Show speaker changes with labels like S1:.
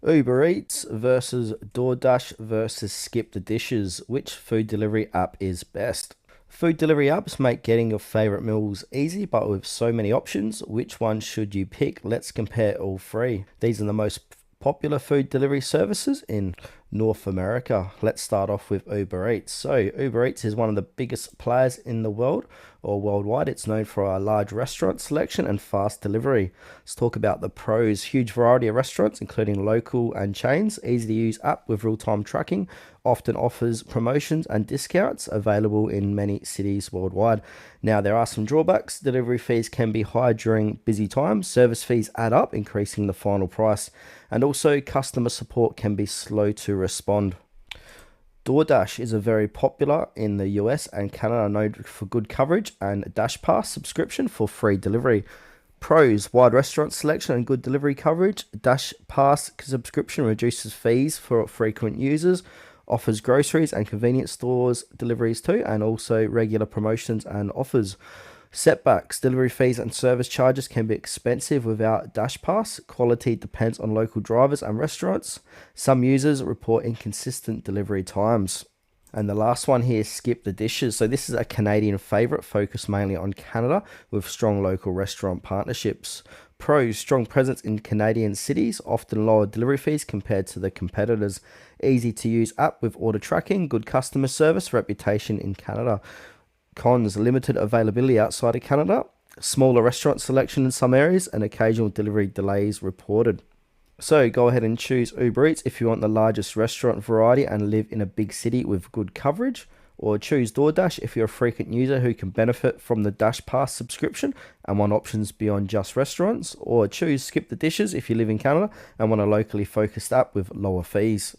S1: Uber Eats versus DoorDash versus Skip the Dishes. Which food delivery app is best? Food delivery apps make getting your favorite meals easy, but with so many options, which one should you pick? Let's compare all three. These are the most popular food delivery services in North America. Let's start off with Uber Eats. So, Uber Eats is one of the biggest players in the world or worldwide. It's known for a large restaurant selection and fast delivery. Let's talk about the pros. Huge variety of restaurants, including local and chains. Easy to use app with real time tracking. Often offers promotions and discounts available in many cities worldwide. Now, there are some drawbacks. Delivery fees can be high during busy times. Service fees add up, increasing the final price. And also, customer support can be slow to respond. DoorDash is a very popular in the US and Canada, known for good coverage and Dash Pass subscription for free delivery. Pros: wide restaurant selection and good delivery coverage. Dash Pass subscription reduces fees for frequent users, offers groceries and convenience stores deliveries too, and also regular promotions and offers. Setbacks: delivery fees and service charges can be expensive without Dash Pass. Quality depends on local drivers and restaurants. Some users report inconsistent delivery times. And the last one here is Skip the Dishes. So this is a Canadian favorite focused mainly on Canada with strong local restaurant partnerships. Pros: strong presence in Canadian cities, often lower delivery fees compared to the competitors. Easy to use app with order tracking, good customer service, reputation in Canada. Cons: limited availability outside of Canada, smaller restaurant selection in some areas, and occasional delivery delays reported. So go ahead and choose Uber Eats if you want the largest restaurant variety and live in a big city with good coverage, or choose DoorDash if you're a frequent user who can benefit from the Dash Pass subscription and want options beyond just restaurants, or choose Skip the Dishes if you live in Canada and want a locally focused app with lower fees.